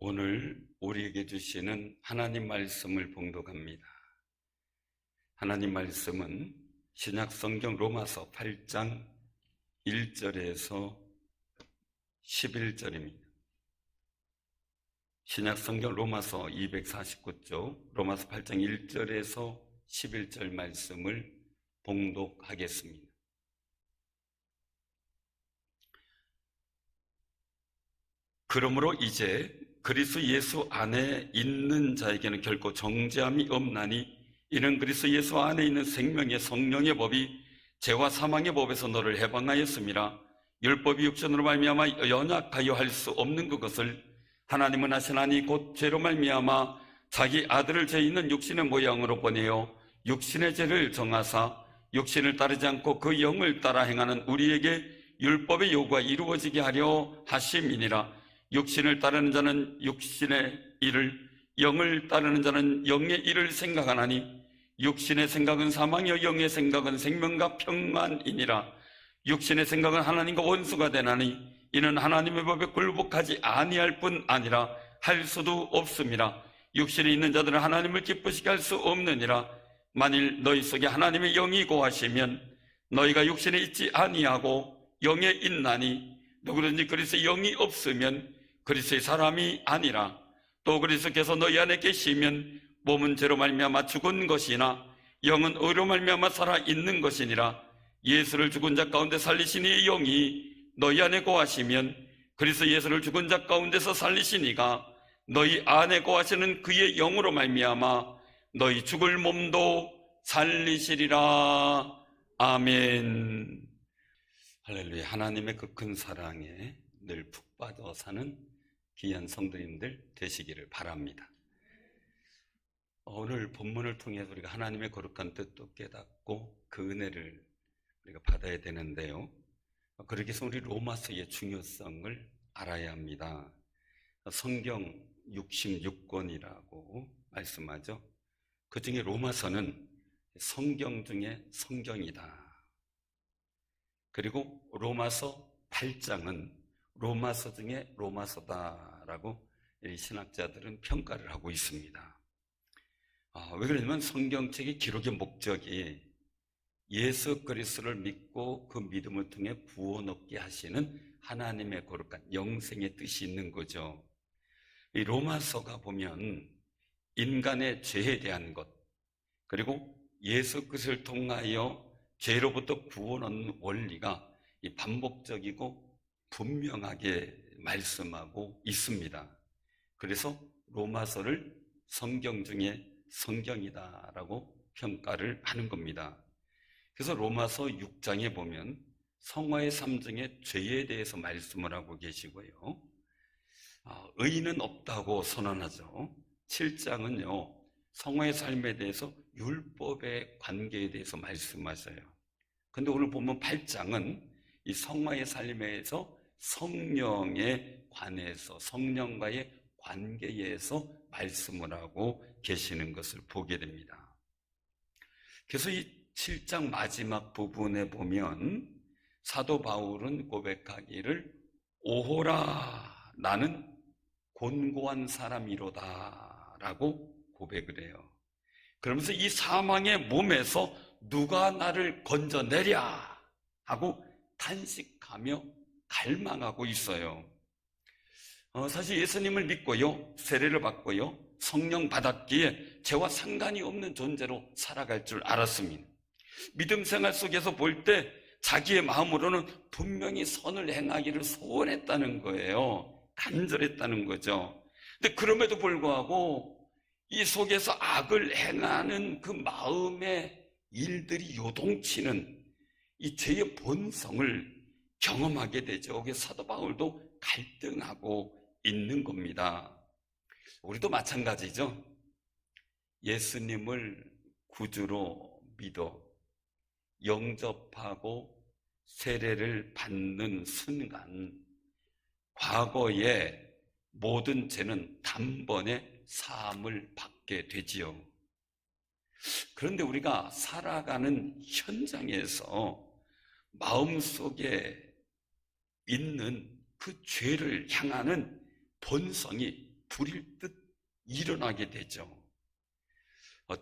오늘 우리에게 주시는 하나님 말씀을 봉독합니다. 하나님 말씀은 신약성경 로마서 8장 1절에서 11절입니다. 신약성경 로마서 249쪽 로마서 8장 1절에서 11절 말씀을 봉독하겠습니다. 그러므로 이제 그리스도 예수 안에 있는 자에게는 결코 정죄함이 없나니 이는 그리스도 예수 안에 있는 생명의 성령의 법이 죄와 사망의 법에서 너를 해방하였음이라. 율법이 육신으로 말미암아 연약하여 할 수 없는 그것을 하나님은 하시나니 곧 죄로 말미암아 자기 아들을 죄 있는 육신의 모양으로 보내어 육신의 죄를 정하사 육신을 따르지 않고 그 영을 따라 행하는 우리에게 율법의 요구가 이루어지게 하려 하심이니라. 육신을 따르는 자는 육신의 일을, 영을 따르는 자는 영의 일을 생각하나니 육신의 생각은 사망이요 영의 생각은 생명과 평안이니라. 육신의 생각은 하나님과 원수가 되나니 이는 하나님의 법에 굴복하지 아니할 뿐 아니라 할 수도 없음이라. 육신에 있는 자들은 하나님을 기쁘시게 할 수 없느니라. 만일 너희 속에 하나님의 영이 거하시면 너희가 육신에 있지 아니하고 영에 있나니 누구든지 그리스도의 영이 없으면 그리스도의 사람이 아니라. 또 그리스도께서 너희 안에 계시면 몸은 죄로 말미암아 죽은 것이나 영은 의로 말미암아 살아 있는 것이니라. 예수를 죽은 자 가운데 살리신 이의 영이 너희 안에 거하시면 그리스도 예수를 죽은 자 가운데서 살리신 이가 너희 안에 거하시는 그의 영으로 말미암아 너희 죽을 몸도 살리시리라. 아멘. 할렐루야. 하나님의 그 큰 사랑에 늘 푹 빠져 사는 귀한 성도님들 되시기를 바랍니다. 오늘 본문을 통해서 우리가 하나님의 거룩한 뜻도 깨닫고 그 은혜를 우리가 받아야 되는데요. 그러기 위해서 우리 로마서의 중요성을 알아야 합니다. 성경 66권이라고 말씀하죠. 그 중에 로마서는 성경 중에 성경이다. 그리고 로마서 8장은 로마서 중에 로마서다라고 이 신학자들은 평가를 하고 있습니다. 왜 그러냐면 성경책의 기록의 목적이 예수 그리스도를 믿고 그 믿음을 통해 구원 얻게 하시는 하나님의 거룩한 영생의 뜻이 있는 거죠. 이 로마서가 보면 인간의 죄에 대한 것, 그리고 예수 그리스도를 통하여 죄로부터 구원 얻는 원리가 반복적이고 분명하게 말씀하고 있습니다. 그래서 로마서를 성경 중에 성경이다라고 평가를 하는 겁니다. 그래서 로마서 6장에 보면 성화의 삶 중에 죄에 대해서 말씀을 하고 계시고요. 의인은 없다고 선언하죠. 7장은요, 성화의 삶에 대해서 율법의 관계에 대해서 말씀하셔요. 근데 오늘 보면 8장은 이 성화의 삶에서 성령에 관해서, 성령과의 관계에서 말씀을 하고 계시는 것을 보게 됩니다. 그래서 이 7장 마지막 부분에 보면 사도 바울은 고백하기를 오호라 나는 곤고한 사람이로다 라고 고백을 해요. 그러면서 이 사망의 몸에서 누가 나를 건져내랴 하고 탄식하며 갈망하고 있어요. 사실 예수님을 믿고요, 세례를 받고요, 성령 받았기에 죄와 상관이 없는 존재로 살아갈 줄 알았습니다. 믿음 생활 속에서 볼 때 자기의 마음으로는 분명히 선을 행하기를 소원했다는 거예요. 간절했다는 거죠. 근데 그럼에도 불구하고 이 속에서 악을 행하는 그 마음의 일들이 요동치는 이 죄의 본성을 경험하게 되죠. 그래서 사도 바울도 갈등하고 있는 겁니다. 우리도 마찬가지죠. 예수님을 구주로 믿어 영접하고 세례를 받는 순간 과거의 모든 죄는 단번에 사함을 받게 되지요. 그런데 우리가 살아가는 현장에서 마음속에 있는 그 죄를 향하는 본성이 불일 듯 일어나게 되죠.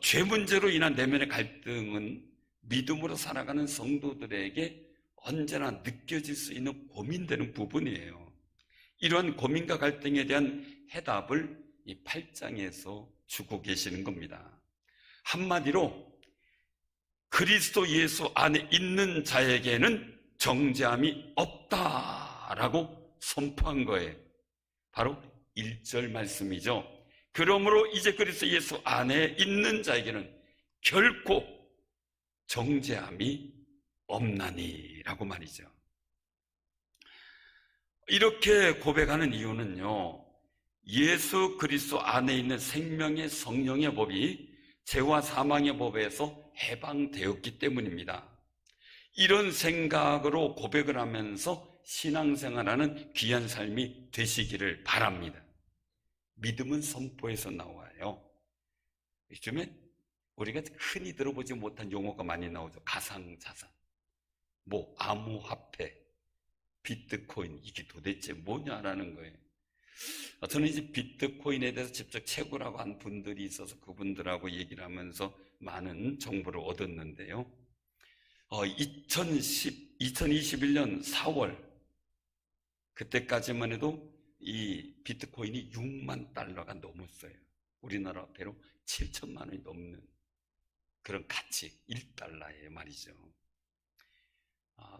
죄 문제로 인한 내면의 갈등은 믿음으로 살아가는 성도들에게 언제나 느껴질 수 있는 고민되는 부분이에요. 이러한 고민과 갈등에 대한 해답을 이 8장에서 주고 계시는 겁니다. 한마디로 그리스도 예수 안에 있는 자에게는 정죄함이 없다라고 선포한 거예요. 바로 1절 말씀이죠. 그러므로 이제 그리스도 예수 안에 있는 자에게는 결코 정죄함이 없나니라고 말이죠. 이렇게 고백하는 이유는요, 예수 그리스도 안에 있는 생명의 성령의 법이 죄와 사망의 법에서 해방되었기 때문입니다. 이런 생각으로 고백을 하면서 신앙생활하는 귀한 삶이 되시기를 바랍니다. 믿음은 선포에서 나와요. 요즘에 우리가 흔히 들어보지 못한 용어가 많이 나오죠. 가상자산, 암호화폐, 비트코인, 이게 도대체 뭐냐라는 거예요. 저는 이제 비트코인에 대해서 직접 채굴하고 한 분들이 있어서 그분들하고 얘기를 하면서 많은 정보를 얻었는데요. 2021년 4월 그때까지만 해도 이 비트코인이 6만 달러가 넘었어요. 우리나라 화폐로 7천만 원이 넘는 그런 가치, 1달러예요 말이죠.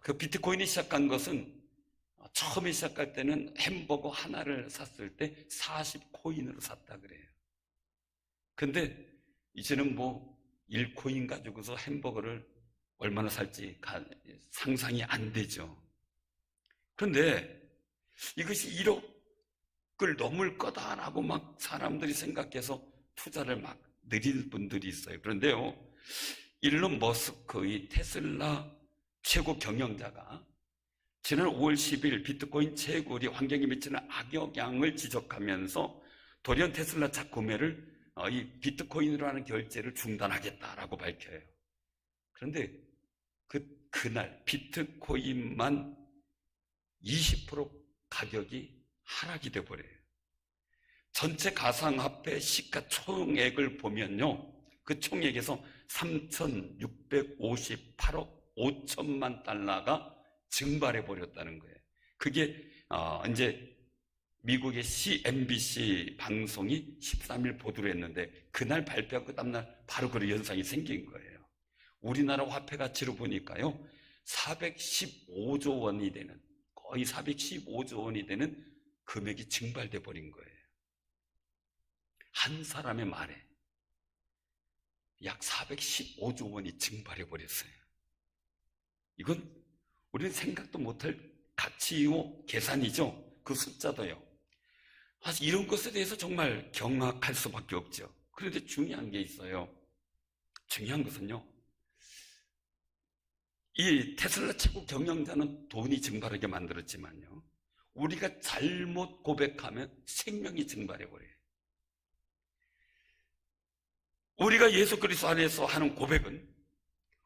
그 비트코인이 시작한 것은 처음에 시작할 때는 햄버거 하나를 샀을 때 40코인으로 샀다 그래요. 근데 이제는 1코인 가지고서 햄버거를 얼마나 살지 상상이 안 되죠. 그런데 이것이 1억을 넘을 거다라고 막 사람들이 생각해서 투자를 막 늘린 분들이 있어요. 그런데요, 일론 머스크, 이 테슬라 최고 경영자가 지난 5월 10일 비트코인 채굴이 환경에 미치는 악영향을 지적하면서 돌연 테슬라 차 구매를 이 비트코인으로 하는 결제를 중단하겠다라고 밝혀요. 그런데 그날 비트코인만 20% 가격이 하락이 돼버려요. 전체 가상화폐 시가총액을 보면요, 그 총액에서 3,658억 5천만 달러가 증발해버렸다는 거예요. 그게 이제 미국의 CNBC 방송이 13일 보도를 했는데 그날 발표하고 그 다음날 바로 그런 현상이 생긴 거예요. 우리나라 화폐 가치로 보니까요, 415조 원이 되는, 거의 415조 원이 되는 금액이 증발돼 버린 거예요. 한 사람의 말에 약 415조 원이 증발해 버렸어요. 이건 우리는 생각도 못할 가치이고 계산이죠. 그 숫자도요. 사실 이런 것에 대해서 정말 경악할 수밖에 없죠. 그런데 중요한 게 있어요. 중요한 것은요, 이 테슬라 최고 경영자는 돈이 증발하게 만들었지만요, 우리가 잘못 고백하면 생명이 증발해버려요. 우리가 예수 그리스도 안에서 하는 고백은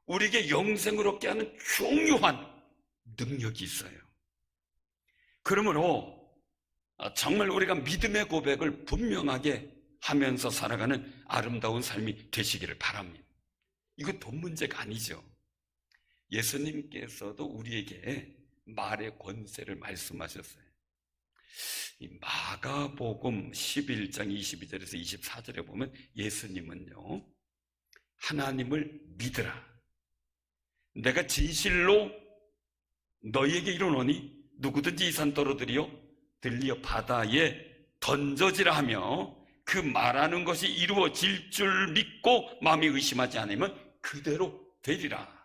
우리에게 영생을 얻게 하는 중요한 능력이 있어요. 그러므로 정말 우리가 믿음의 고백을 분명하게 하면서 살아가는 아름다운 삶이 되시기를 바랍니다. 이거 돈 문제가 아니죠. 예수님께서도 우리에게 말의 권세를 말씀하셨어요. 이 마가복음 11장 22절에서 24절에 보면 예수님은요, 하나님을 믿으라. 내가 진실로 너희에게 이르노니 누구든지 이 산 떨어뜨려 들리어 바다에 던져지라 하며 그 말하는 것이 이루어질 줄 믿고 마음이 의심하지 않으면 그대로 되리라.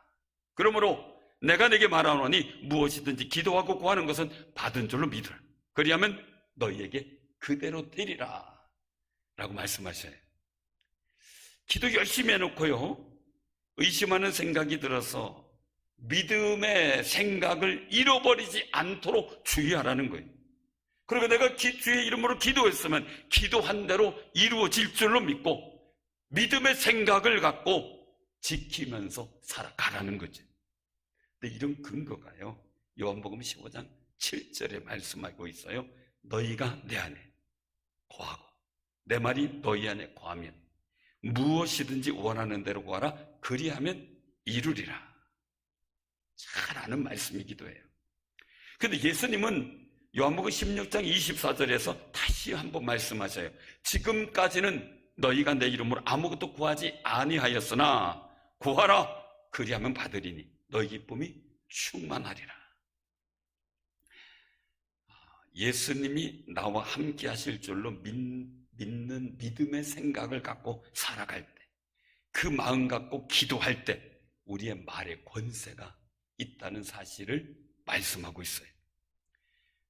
그러므로 내가 내게 말하노니 무엇이든지 기도하고 구하는 것은 받은 줄로 믿으라. 그리하면 너희에게 그대로 되리라 라고 말씀하셔요. 기도 열심히 해놓고요, 의심하는 생각이 들어서 믿음의 생각을 잃어버리지 않도록 주의하라는 거예요. 그리고 내가 주의 이름으로 기도했으면 기도한 대로 이루어질 줄로 믿고 믿음의 생각을 갖고 지키면서 살아가라는 거죠. 근데 이런 근거가요, 요한복음 15장 7절에 말씀하고 있어요. 너희가 내 안에, 거하고 내 말이 너희 안에 거하면 무엇이든지 원하는 대로 구하라. 그리하면 이루리라. 잘 아는 말씀이기도 해요. 근데 예수님은 요한복음 16장 24절에서 다시 한번 말씀하셔요. 지금까지는 너희가 내 이름으로 아무것도 구하지 아니하였으나 구하라. 그리하면 받으리니 너희 기쁨이 충만하리라. 예수님이 나와 함께 하실 줄로 믿는 믿음의 생각을 갖고 살아갈 때, 그 마음 갖고 기도할 때 우리의 말에 권세가 있다는 사실을 말씀하고 있어요.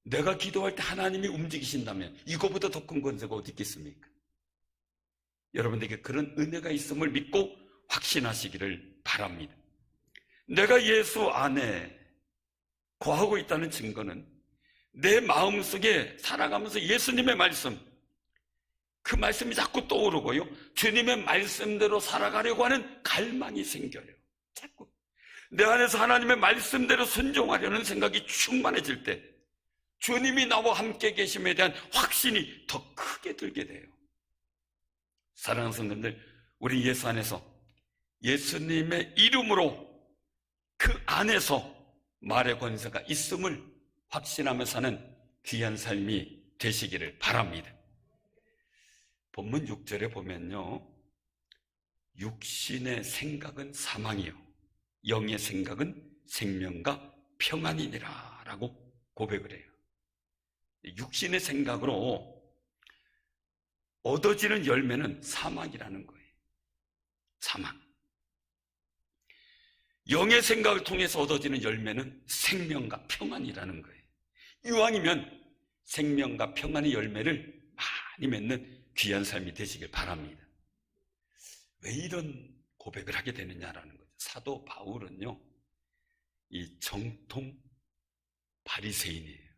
내가 기도할 때 하나님이 움직이신다면 이거보다 더 큰 권세가 어디 있겠습니까? 여러분들에게 그런 은혜가 있음을 믿고 확신하시기를 바랍니다. 내가 예수 안에 거하고 있다는 증거는 내 마음속에 살아가면서 예수님의 말씀, 그 말씀이 자꾸 떠오르고요, 주님의 말씀대로 살아가려고 하는 갈망이 생겨요. 자꾸 내 안에서 하나님의 말씀대로 순종하려는 생각이 충만해질 때 주님이 나와 함께 계심에 대한 확신이 더 크게 들게 돼요. 사랑하는 성도들, 우리 예수 안에서 예수님의 이름으로 그 안에서 말의 권세가 있음을 확신하며 사는 귀한 삶이 되시기를 바랍니다. 본문 6절에 보면요, 육신의 생각은 사망이요 영의 생각은 생명과 평안이니라 라고 고백을 해요. 육신의 생각으로 얻어지는 열매는 사망이라는 거예요. 사망. 영의 생각을 통해서 얻어지는 열매는 생명과 평안이라는 거예요. 이왕이면 생명과 평안의 열매를 많이 맺는 귀한 삶이 되시길 바랍니다. 왜 이런 고백을 하게 되느냐라는 거죠. 사도 바울은요, 이 정통 바리새인이에요.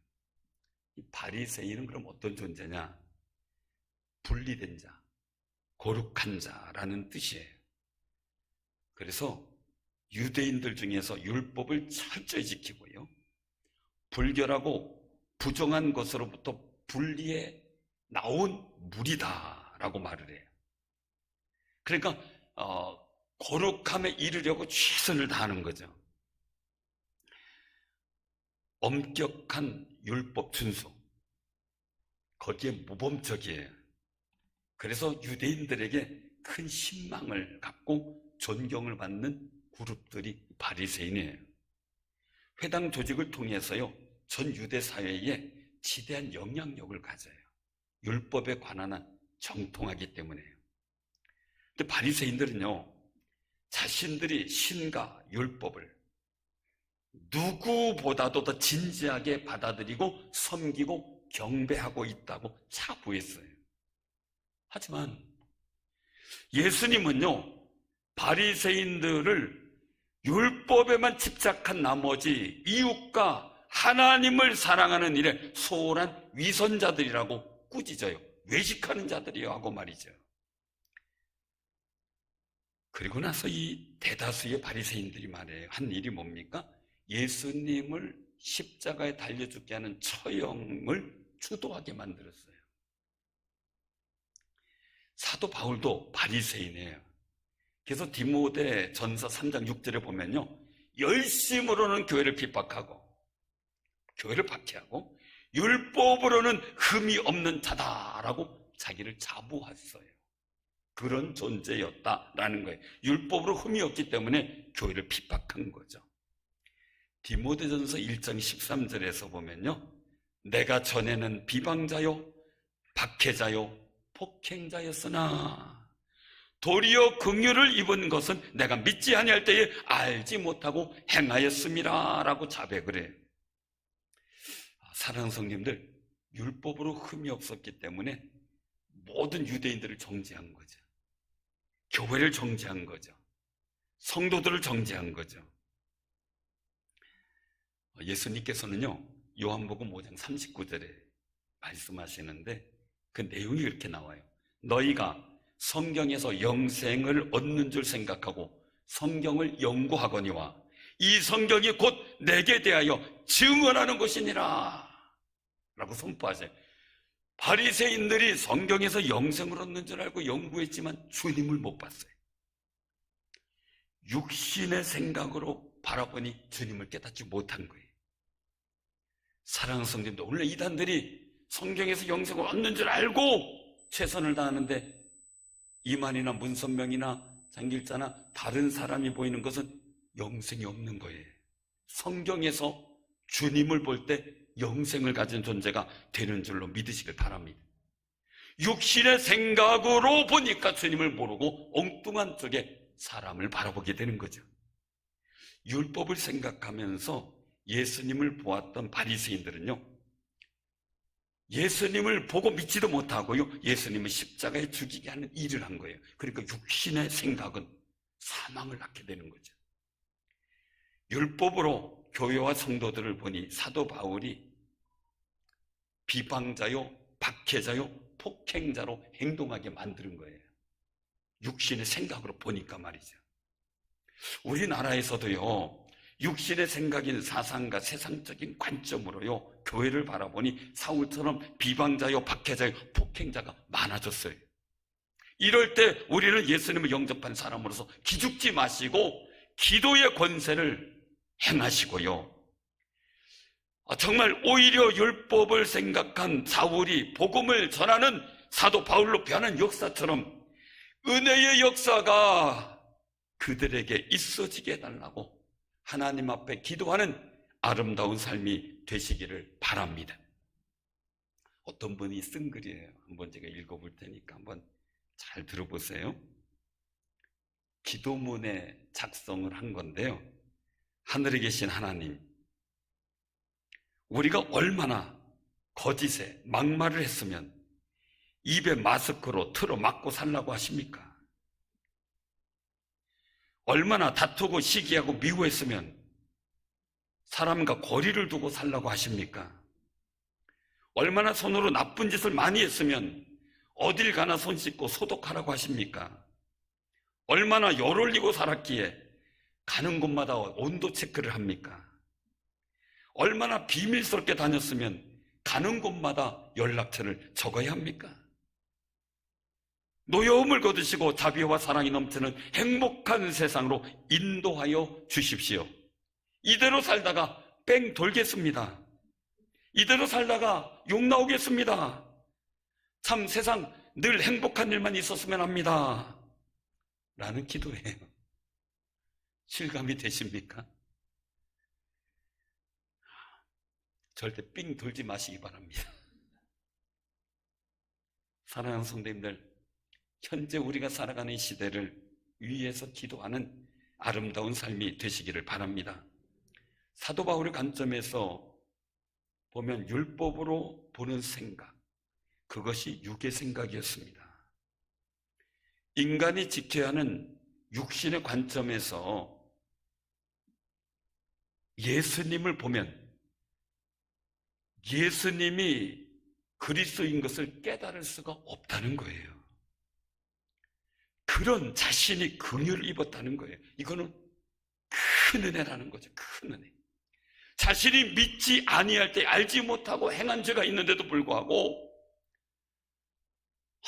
이 바리새인은 그럼 어떤 존재냐? 분리된 자, 거룩한 자라는 뜻이에요. 그래서 유대인들 중에서 율법을 철저히 지키고요, 불결하고 부정한 것으로부터 분리해 나온 무리다라고 말을 해요. 그러니까 거룩함에 이르려고 최선을 다하는 거죠. 엄격한 율법 준수, 거기에 모범적이에요. 그래서 유대인들에게 큰 신망을 갖고 존경을 받는 그룹들이 바리새인이에요. 회당 조직을 통해서요, 전 유대 사회에 지대한 영향력을 가져요. 율법에 관한 한 정통하기 때문에요. 근데 바리새인들은요, 자신들이 신과 율법을 누구보다도 더 진지하게 받아들이고 섬기고 경배하고 있다고 자부했어요. 하지만 예수님은요, 바리새인들을 율법에만 집착한 나머지 이웃과 하나님을 사랑하는 일에 소홀한 위선자들이라고 꾸짖어요. 외식하는 자들이요 하고 말이죠. 그리고 나서 이 대다수의 바리새인들이 말해요. 한 일이 뭡니까? 예수님을 십자가에 달려 죽게 하는 처형을 주도하게 만들었어요. 사도 바울도 바리새인이에요. 그래서 디모데 전서 3장 6절에 보면요, 열심으로는 교회를 핍박하고 교회를 박해하고 율법으로는 흠이 없는 자다라고 자기를 자부했어요. 그런 존재였다라는 거예요. 율법으로 흠이 없기 때문에 교회를 핍박한 거죠. 디모데전서 1장 13절에서 보면요, 내가 전에는 비방자요 박해자요 폭행자였으나 도리어 긍휼을 입은 것은 내가 믿지 아니할 때에 알지 못하고 행하였음이라 라고 자백을 해요. 사랑하는 성님들, 율법으로 흠이 없었기 때문에 모든 유대인들을 정죄한 거죠. 교회를 정죄한 거죠. 성도들을 정죄한 거죠. 예수님께서는요, 요한복음 5장 39절에 말씀하시는데 그 내용이 이렇게 나와요. 너희가 성경에서 영생을 얻는 줄 생각하고 성경을 연구하거니와 이 성경이 곧 내게 대하여 증언하는 것이니라 라고 선포하세요. 바리새인들이 성경에서 영생을 얻는 줄 알고 연구했지만 주님을 못 봤어요. 육신의 생각으로 바라보니 주님을 깨닫지 못한 거예요. 사랑하는 성도님들, 원래 이단들이 성경에서 영생을 얻는 줄 알고 최선을 다하는데 이만이나 문선명이나 장길자나 다른 사람이 보이는 것은 영생이 없는 거예요. 성경에서 주님을 볼 때 영생을 가진 존재가 되는 줄로 믿으시길 바랍니다. 육신의 생각으로 보니까 주님을 모르고 엉뚱한 쪽에 사람을 바라보게 되는 거죠. 율법을 생각하면서 예수님을 보았던 바리새인들은요, 예수님을 보고 믿지도 못하고요, 예수님을 십자가에 죽이게 하는 일을 한 거예요. 그러니까 육신의 생각은 사망을 낳게 되는 거죠. 율법으로 교회와 성도들을 보니 사도 바울이 비방자요, 박해자요, 폭행자로 행동하게 만드는 거예요. 육신의 생각으로 보니까 말이죠. 우리나라에서도요, 육신의 생각인 사상과 세상적인 관점으로요, 교회를 바라보니 사울처럼 비방자요, 박해자요, 폭행자가 많아졌어요. 이럴 때 우리는 예수님을 영접한 사람으로서 기죽지 마시고 기도의 권세를 행하시고요, 정말 오히려 율법을 생각한 사울이 복음을 전하는 사도 바울로 변한 역사처럼 은혜의 역사가 그들에게 있어지게 해달라고 하나님 앞에 기도하는 아름다운 삶이 되시기를 바랍니다. 어떤 분이 쓴 글이에요. 한번 제가 읽어볼 테니까 한번 잘 들어보세요. 기도문에 작성을 한 건데요. 하늘에 계신 하나님, 우리가 얼마나 거짓에 막말을 했으면 입에 마스크로 틀어 막고 살라고 하십니까? 얼마나 다투고 시기하고 미워했으면 사람과 거리를 두고 살라고 하십니까? 얼마나 손으로 나쁜 짓을 많이 했으면 어딜 가나 손 씻고 소독하라고 하십니까? 얼마나 열 올리고 살았기에 가는 곳마다 온도 체크를 합니까? 얼마나 비밀스럽게 다녔으면 가는 곳마다 연락처를 적어야 합니까? 노여움을 거두시고 자비와 사랑이 넘치는 행복한 세상으로 인도하여 주십시오. 이대로 살다가 뺑 돌겠습니다. 이대로 살다가 욕 나오겠습니다. 참 세상 늘 행복한 일만 있었으면 합니다. 라는 기도예요. 실감이 되십니까? 절대 삥 돌지 마시기 바랍니다. 사랑하는 성도님들, 현재 우리가 살아가는 이 시대를 위해서 기도하는 아름다운 삶이 되시기를 바랍니다. 사도 바울의 관점에서 보면 율법으로 보는 생각, 그것이 육의 생각이었습니다. 인간이 지켜야 하는 육신의 관점에서 예수님을 보면 예수님이 그리스도인 것을 깨달을 수가 없다는 거예요. 그런 자신이 긍휼을 입었다는 거예요. 이거는 큰 은혜라는 거죠. 큰 은혜. 자신이 믿지 아니할 때 알지 못하고 행한 죄가 있는데도 불구하고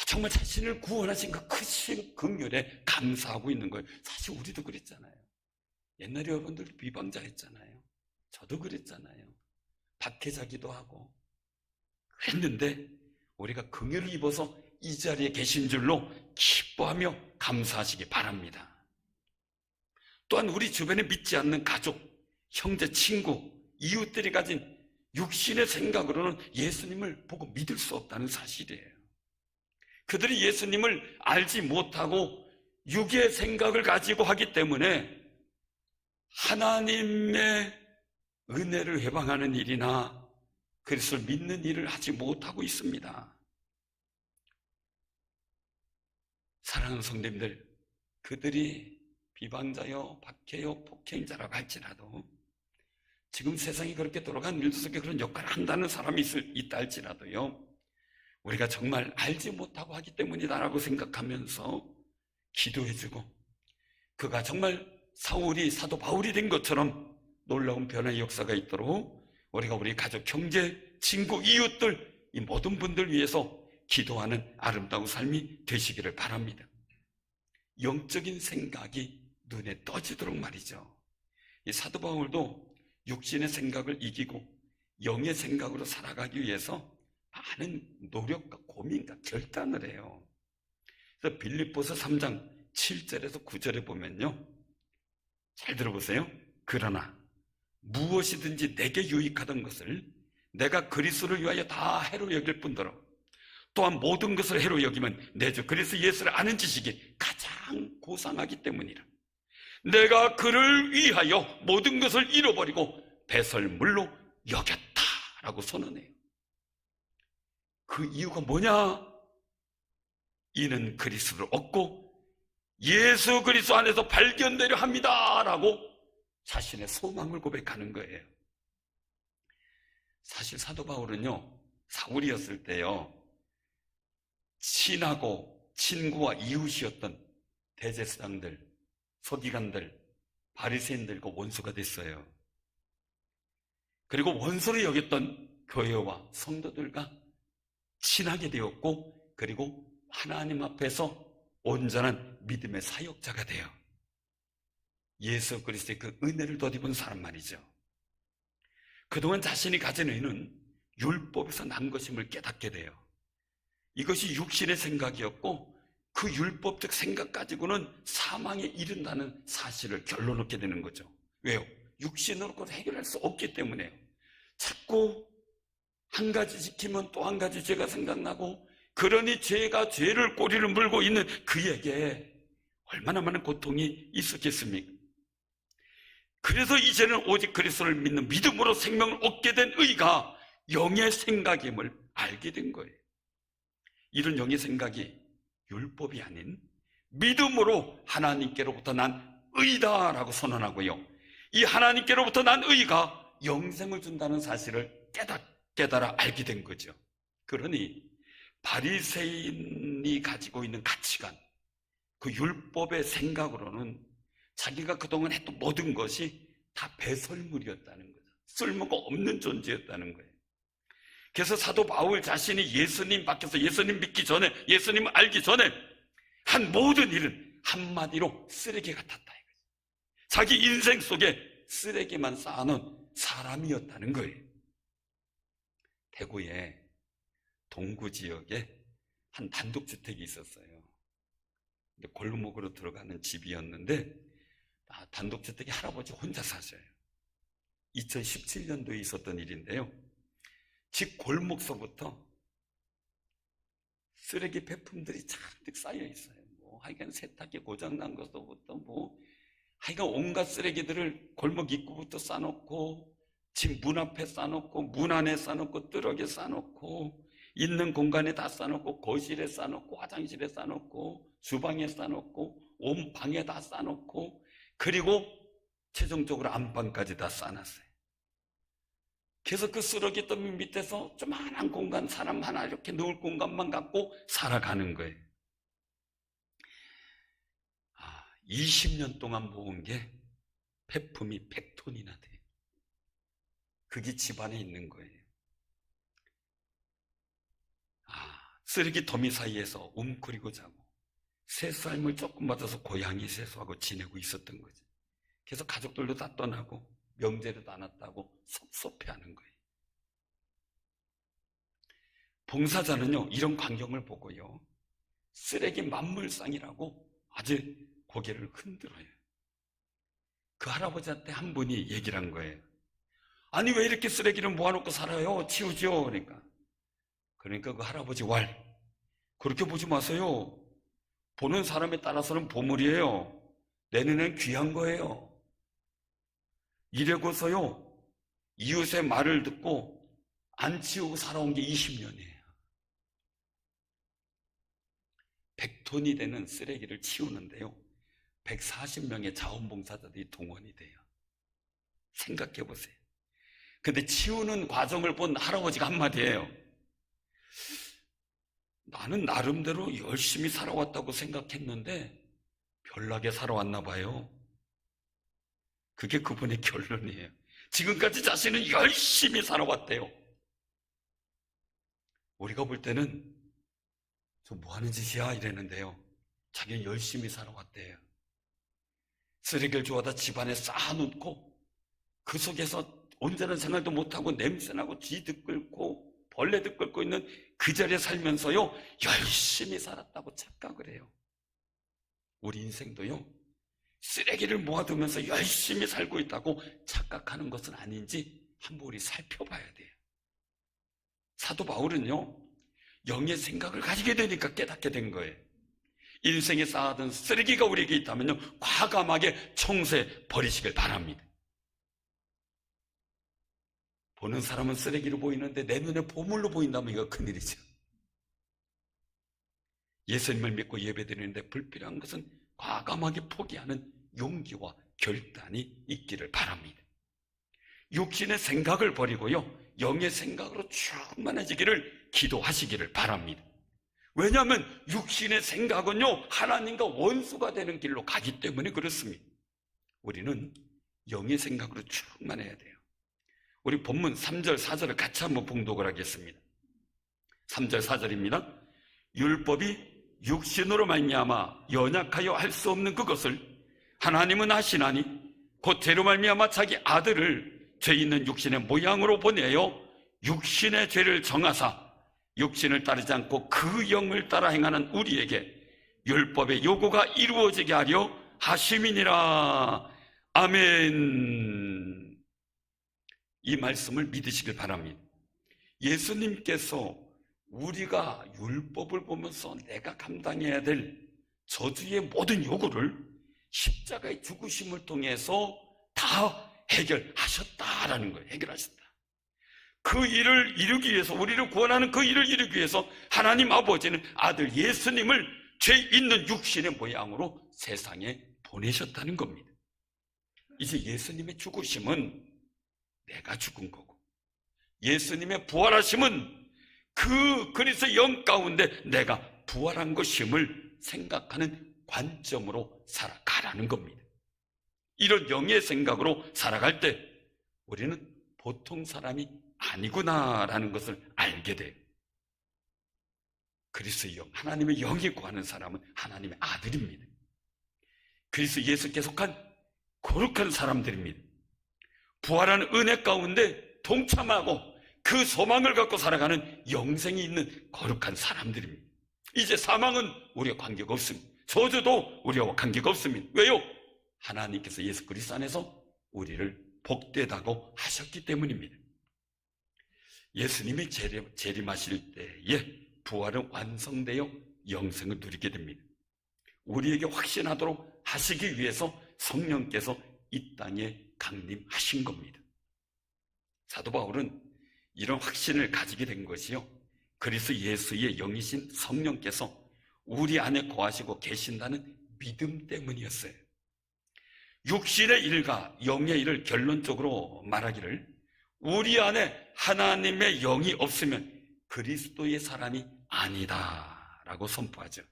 정말 자신을 구원하신 그 크신 긍휼에 감사하고 있는 거예요. 사실 우리도 그랬잖아요. 옛날에 여러분들도 비방자 했잖아요. 저도 그랬잖아요. 박해자기도 하고 그랬는데 우리가 긍휼을 입어서 이 자리에 계신 줄로 기뻐하며 감사하시기 바랍니다. 또한 우리 주변에 믿지 않는 가족, 형제, 친구, 이웃들이 가진 육신의 생각으로는 예수님을 보고 믿을 수 없다는 사실이에요. 그들이 예수님을 알지 못하고 육의 생각을 가지고 하기 때문에 하나님의 은혜를 회방하는 일이나 그리스도를 믿는 일을 하지 못하고 있습니다. 사랑하는 성도님들, 그들이 비방자요, 박해요, 폭행자라고 할지라도 지금 세상이 그렇게 돌아가는 일들 속에 그런 역할을 한다는 사람이 있다 할지라도요, 우리가 정말 알지 못하고 하기 때문이다라고 생각하면서 기도해주고 그가 정말 사울이 사도 바울이 된 것처럼 놀라운 변화의 역사가 있도록 우리가 우리 가족, 형제, 친구, 이웃들 이 모든 분들 위해서 기도하는 아름다운 삶이 되시기를 바랍니다. 영적인 생각이 눈에 떠지도록 말이죠. 이 사도 바울도 육신의 생각을 이기고 영의 생각으로 살아가기 위해서 많은 노력과 고민과 결단을 해요. 그래서 빌립보서 3장 7절에서 9절에 보면요, 잘 들어보세요. 그러나 무엇이든지 내게 유익하던 것을 내가 그리스도를 위하여 다 해로 여길 뿐더러 또한 모든 것을 해로 여기면 내 주 그리스도 예수를 아는 지식이 가장 고상하기 때문이라. 내가 그를 위하여 모든 것을 잃어버리고 배설물로 여겼다라고 선언해요. 그 이유가 뭐냐? 이는 그리스도를 얻고 예수 그리스도 안에서 발견되려 합니다라고 자신의 소망을 고백하는 거예요. 사실 사도 바울은요, 사울이었을 때요, 친하고 친구와 이웃이었던 대제사장들, 서기관들, 바리새인들과 원수가 됐어요. 그리고 원수로 여겼던 교회와 성도들과 친하게 되었고, 그리고 하나님 앞에서 온전한 믿음의 사역자가 돼요. 예수 그리스도의 그 은혜를 덧입은 사람 말이죠. 그동안 자신이 가진 의는 율법에서 난 것임을 깨닫게 돼요. 이것이 육신의 생각이었고 그 율법적 생각 가지고는 사망에 이른다는 사실을 결론 얻게 되는 거죠. 왜요? 육신으로 해결할 수 없기 때문에요. 자꾸 한 가지 지키면 또 한 가지 죄가 생각나고, 그러니 죄가 죄를 꼬리를 물고 있는 그에게 얼마나 많은 고통이 있었겠습니까? 그래서 이제는 오직 그리스도를 믿는 믿음으로 생명을 얻게 된 의가 영의 생각임을 알게 된 거예요. 이런 영의 생각이 율법이 아닌 믿음으로 하나님께로부터 난 의다라고 선언하고요, 이 하나님께로부터 난 의가 영생을 준다는 사실을 깨달아 알게 된 거죠. 그러니 바리새인이 가지고 있는 가치관, 그 율법의 생각으로는 자기가 그동안 했던 모든 것이 다 배설물이었다는 거죠. 쓸모가 없는 존재였다는 거예요. 그래서 사도 바울 자신이 예수님 밖에서 예수님 믿기 전에, 예수님을 알기 전에 한 모든 일은 한마디로 쓰레기 같았다 이거죠. 자기 인생 속에 쓰레기만 쌓아놓은 사람이었다는 거예요. 대구에 동구 지역에 한 단독주택이 있었어요. 골목으로 들어가는 집이었는데 단독주택에 할아버지 혼자 사셔요. 2017년도에 있었던 일인데요, 집 골목서부터 쓰레기 폐품들이 잔뜩 쌓여 있어요. 하여간 세탁기 고장난 것부터 하여간 온갖 쓰레기들을 골목 입구부터 싸놓고, 집 문 앞에 싸놓고, 문 안에 싸놓고, 뚜럭에 싸놓고, 있는 공간에 다 싸놓고, 거실에 싸놓고, 화장실에 싸놓고, 주방에 싸놓고, 온 방에 다 싸놓고, 그리고 최종적으로 안방까지 다 싸놨어요. 그래서 그 쓰레기 더미 밑에서 조그만한 공간, 사람 하나 이렇게 넣을 공간만 갖고 살아가는 거예요. 20년 동안 모은 게 폐품이 100톤이나 돼요. 그게 집안에 있는 거예요. 쓰레기 더미 사이에서 웅크리고 자고 세수할물 조금 받아서 고양이 세수하고 지내고 있었던 거죠. 그래서 가족들도 다 떠나고 명절에도 안 왔다고 섭섭해하는 거예요. 봉사자는요, 이런 광경을 보고요, 쓰레기 만물상이라고 아주 고개를 흔들어요. 그 할아버지한테 한 분이 얘기를 한 거예요. 아니 왜 이렇게 쓰레기를 모아놓고 살아요? 치우죠. 그러니까 그 할아버지 그렇게 보지 마세요. 보는 사람에 따라서는 보물이에요. 내 눈엔 귀한 거예요. 이래고서요, 이웃의 말을 듣고 안 치우고 살아온 게 20년이에요. 100톤이 되는 쓰레기를 치우는데요, 140명의 자원봉사자들이 동원이 돼요. 생각해 보세요. 근데 치우는 과정을 본 할아버지가 한마디예요. 나는 나름대로 열심히 살아왔다고 생각했는데 별나게 살아왔나 봐요. 그게 그분의 결론이에요. 지금까지 자신은 열심히 살아왔대요. 우리가 볼 때는 저 뭐 하는 짓이야 이랬는데요, 자기는 열심히 살아왔대요. 쓰레기를 주워다 집안에 쌓아놓고 그 속에서 온전한 생활도 못하고 냄새나고 쥐도 끓고 벌레도 끓고 있는 그 자리에 살면서요 열심히 살았다고 착각을 해요. 우리 인생도요 쓰레기를 모아두면서 열심히 살고 있다고 착각하는 것은 아닌지 한번 우리 살펴봐야 돼요. 사도 바울은요 영의 생각을 가지게 되니까 깨닫게 된 거예요. 인생에 쌓아둔 쓰레기가 우리에게 있다면요 과감하게 청소해 버리시길 바랍니다. 보는 사람은 쓰레기로 보이는데 내 눈에 보물로 보인다면 이거 큰일이죠. 예수님을 믿고 예배드리는데 불필요한 것은 과감하게 포기하는 용기와 결단이 있기를 바랍니다. 육신의 생각을 버리고요 영의 생각으로 충만해지기를 기도하시기를 바랍니다. 왜냐하면 육신의 생각은요 하나님과 원수가 되는 길로 가기 때문에 그렇습니다. 우리는 영의 생각으로 충만해야 돼요. 우리 본문 3절 4절을 같이 한번 봉독을 하겠습니다. 3절 4절입니다. 율법이 육신으로 말미암아 연약하여 할 수 없는 그것을 하나님은 하시나니 곧 죄로 말미암아 자기 아들을 죄 있는 육신의 모양으로 보내어 육신의 죄를 정하사 육신을 따르지 않고 그 영을 따라 행하는 우리에게 율법의 요구가 이루어지게 하려 하심이니라. 아멘. 이 말씀을 믿으시길 바랍니다. 예수님께서 우리가 율법을 보면서 내가 감당해야 될 저주의 모든 요구를 십자가의 죽으심을 통해서 다 해결하셨다라는 거예요. 해결하셨다. 그 일을 이루기 위해서, 우리를 구원하는 그 일을 이루기 위해서 하나님 아버지는 아들 예수님을 죄 있는 육신의 모양으로 세상에 보내셨다는 겁니다. 이제 예수님의 죽으심은 내가 죽은 거고, 예수님의 부활하심은 그 그리스도의 영 가운데 내가 부활한 것임을 생각하는 관점으로 살아가라는 겁니다. 이런 영의 생각으로 살아갈 때 우리는 보통 사람이 아니구나라는 것을 알게 돼요. 그리스도의 영, 하나님의 영이 구하는 사람은 하나님의 아들입니다. 그리스도 예수께 속한 거룩한 사람들입니다. 부활한 은혜 가운데 동참하고 그 소망을 갖고 살아가는 영생이 있는 거룩한 사람들입니다. 이제 사망은 우리와 관계가 없습니다. 저주도 우리와 관계가 없습니다. 왜요? 하나님께서 예수 그리스도 안에서 우리를 복되다고 하셨기 때문입니다. 예수님이 재림하실 때에 부활은 완성되어 영생을 누리게 됩니다. 우리에게 확신하도록 하시기 위해서 성령께서 이 땅에 강림하신 겁니다. 사도 바울은 이런 확신을 가지게 된 것이요, 그리스도 예수의 영이신 성령께서 우리 안에 거하시고 계신다는 믿음 때문이었어요. 육신의 일과 영의 일을 결론적으로 말하기를, 우리 안에 하나님의 영이 없으면 그리스도의 사람이 아니다라고 선포하죠.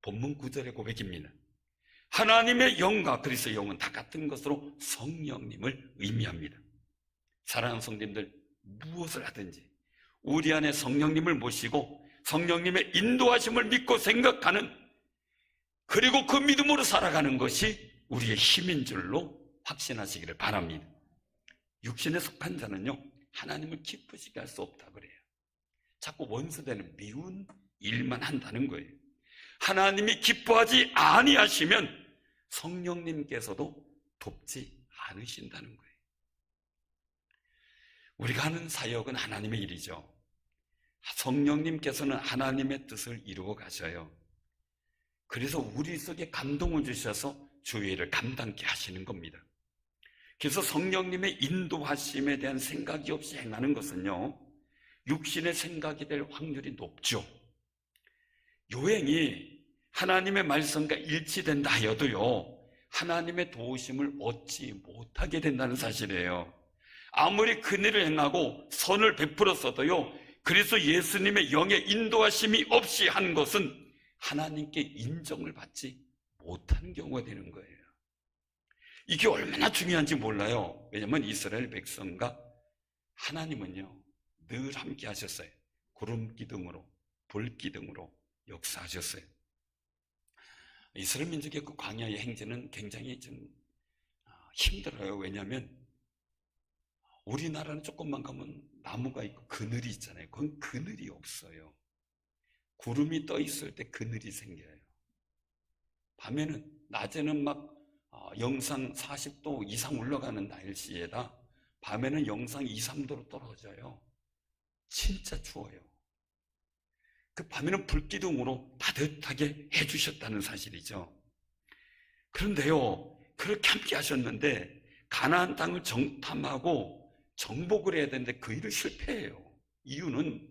본문 9절의 고백입니다. 하나님의 영과 그리스도의 영은 다 같은 것으로 성령님을 의미합니다. 사랑하는 성도님들, 무엇을 하든지 우리 안에 성령님을 모시고 성령님의 인도하심을 믿고 생각하는, 그리고 그 믿음으로 살아가는 것이 우리의 힘인 줄로 확신하시기를 바랍니다. 육신에 속한 자는요 하나님을 기쁘시게 할 수 없다 그래요. 자꾸 원수되는 미운 일만 한다는 거예요. 하나님이 기뻐하지 아니하시면 성령님께서도 돕지 않으신다는 거예요. 우리가 하는 사역은 하나님의 일이죠. 성령님께서는 하나님의 뜻을 이루어 가셔요. 그래서 우리 속에 감동을 주셔서 주의 일을 감당케 하시는 겁니다. 그래서 성령님의 인도하심에 대한 생각이 없이 행하는 것은요 육신의 생각이 될 확률이 높죠. 요행이 하나님의 말씀과 일치된다 하여도요 하나님의 도우심을 얻지 못하게 된다는 사실이에요. 아무리 큰일을 행하고 선을 베풀었어도요 그래서 예수님의 영의 인도하심이 없이 한 것은 하나님께 인정을 받지 못하는 경우가 되는 거예요. 이게 얼마나 중요한지 몰라요. 왜냐하면 이스라엘 백성과 하나님은요 늘 함께 하셨어요. 구름 기둥으로, 불 기둥으로 역사하셨어요. 이스라엘 민족의 그 광야의 행진은 굉장히 좀 힘들어요. 왜냐하면 우리나라는 조금만 가면 나무가 있고 그늘이 있잖아요. 그건 그늘이 없어요. 구름이 떠 있을 때 그늘이 생겨요. 밤에는, 낮에는 막 영상 40도 이상 올라가는 날씨에다 밤에는 영상 2, 3도로 떨어져요. 진짜 추워요. 그 밤에는 불기둥으로 따뜻하게 해주셨다는 사실이죠. 그런데요, 그렇게 함께 하셨는데 가나안 땅을 정탐하고 정복을 해야 되는데 그 일을 실패해요. 이유는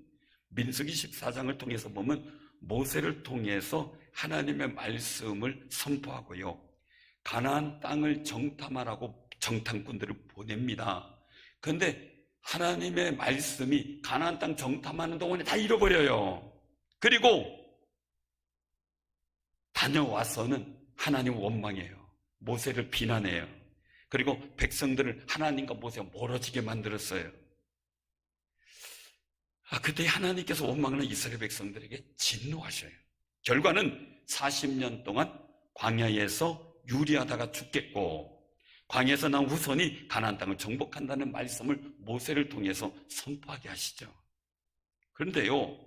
민수기 14장을 통해서 보면 모세를 통해서 하나님의 말씀을 선포하고요, 가나안 땅을 정탐하라고 정탐꾼들을 보냅니다. 그런데 하나님의 말씀이 가나안 땅 정탐하는 동안에 다 잃어버려요. 그리고 다녀와서는 하나님 원망해요. 모세를 비난해요. 그리고 백성들을 하나님과 모세가 멀어지게 만들었어요. 그때 하나님께서 원망하는 이스라엘 백성들에게 진노하셔요. 결과는 40년 동안 광야에서 유리하다가 죽겠고, 광야에서 나온 후손이 가나안 땅을 정복한다는 말씀을 모세를 통해서 선포하게 하시죠. 그런데요,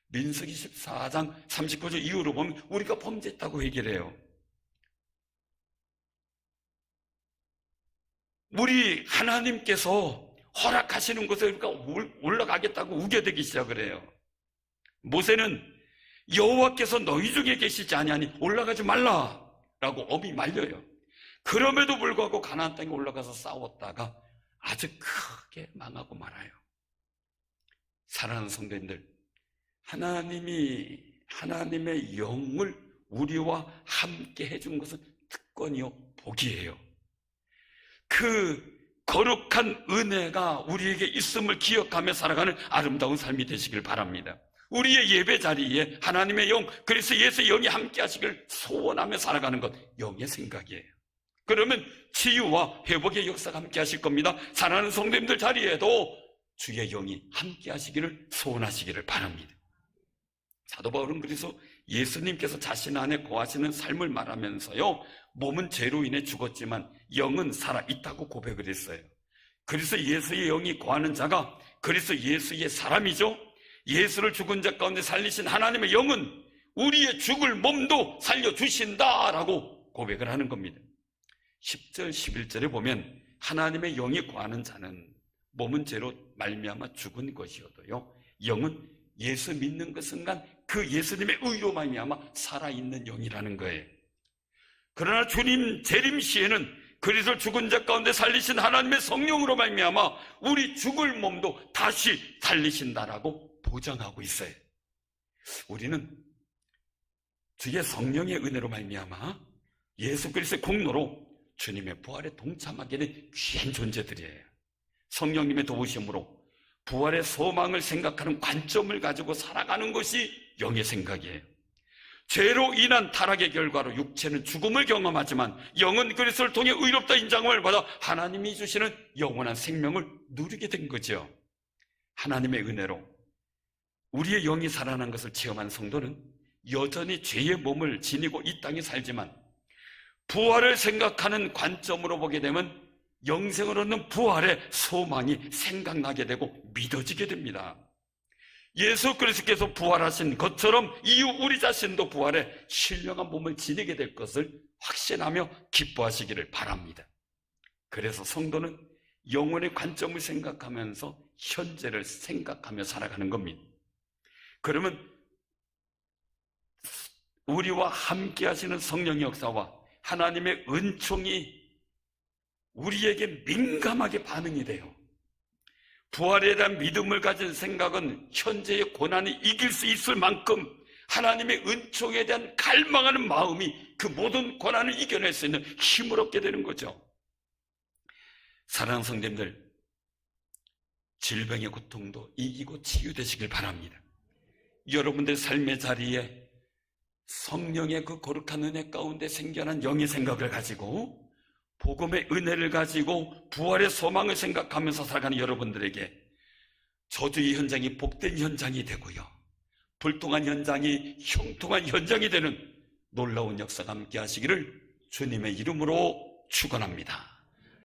민수기 14장 39절 이후로 보면 우리가 범죄했다고 얘기를 해요. 우리 하나님께서 허락하시는 곳에 우리가 올라가겠다고 우겨대기 시작을 해요. 모세는 여호와께서 너희 중에 계시지 아니하니 올라가지 말라라고 엄히 말려요. 그럼에도 불구하고 가나안 땅에 올라가서 싸웠다가 아주 크게 망하고 말아요. 사랑하는 성도님들, 하나님의 영을 우리와 함께 해준 것은 특권이요, 복이에요. 그 거룩한 은혜가 우리에게 있음을 기억하며 살아가는 아름다운 삶이 되시길 바랍니다. 우리의 예배 자리에 하나님의 영, 그리스도 예수의 영이 함께 하시길 소원하며 살아가는 것, 영의 생각이에요. 그러면 치유와 회복의 역사가 함께 하실 겁니다. 사랑하는 성도님들 자리에도 주의 영이 함께 하시기를 소원하시기를 바랍니다. 사도 바울은 그래서 예수님께서 자신 안에 거하시는 삶을 말하면서요, 몸은 죄로 인해 죽었지만 영은 살아있다고 고백을 했어요. 그래서 예수의 영이 거하는 자가 그래서 예수의 사람이죠. 예수를 죽은 자 가운데 살리신 하나님의 영은 우리의 죽을 몸도 살려주신다라고 고백을 하는 겁니다. 10절 11절에 보면 하나님의 영이 거하는 자는 몸은 죄로 말미암아 죽은 것이어도요, 영은 예수 믿는 그 순간 그 예수님의 의로 말미암아 살아있는 영이라는 거예요. 그러나 주님 재림 시에는 그리스도를 죽은 자 가운데 살리신 하나님의 성령으로 말미암아 우리 죽을 몸도 다시 살리신다라고 보장하고 있어요. 우리는 주의 성령의 은혜로 말미암아 예수 그리스도의 공로로 주님의 부활에 동참하게 된 귀한 존재들이에요. 성령님의 도우심으로 부활의 소망을 생각하는 관점을 가지고 살아가는 것이 영의 생각이에요. 죄로 인한 타락의 결과로 육체는 죽음을 경험하지만 영은 그리스도를 통해 의롭다 인정을 받아 하나님이 주시는 영원한 생명을 누리게 된 거죠. 하나님의 은혜로 우리의 영이 살아난 것을 체험한 성도는 여전히 죄의 몸을 지니고 이 땅에 살지만 부활을 생각하는 관점으로 보게 되면 영생을 얻는 부활의 소망이 생각나게 되고 믿어지게 됩니다. 예수 그리스도께서 부활하신 것처럼 이후 우리 자신도 부활에 신령한 몸을 지니게 될 것을 확신하며 기뻐하시기를 바랍니다. 그래서 성도는 영혼의 관점을 생각하면서 현재를 생각하며 살아가는 겁니다. 그러면 우리와 함께 하시는 성령의 역사와 하나님의 은총이 우리에게 민감하게 반응이 돼요. 부활에 대한 믿음을 가진 생각은 현재의 고난을 이길 수 있을 만큼 하나님의 은총에 대한 갈망하는 마음이 그 모든 고난을 이겨낼 수 있는 힘을 얻게 되는 거죠. 사랑하는 성도님들, 질병의 고통도 이기고 치유되시길 바랍니다. 여러분들 삶의 자리에 성령의 그 거룩한 은혜 가운데 생겨난 영의 생각을 가지고 복음의 은혜를 가지고 부활의 소망을 생각하면서 살아가는 여러분들에게 저주의 현장이 복된 현장이 되고요, 불통한 현장이 형통한 현장이 되는 놀라운 역사가 함께 하시기를 주님의 이름으로 축원합니다.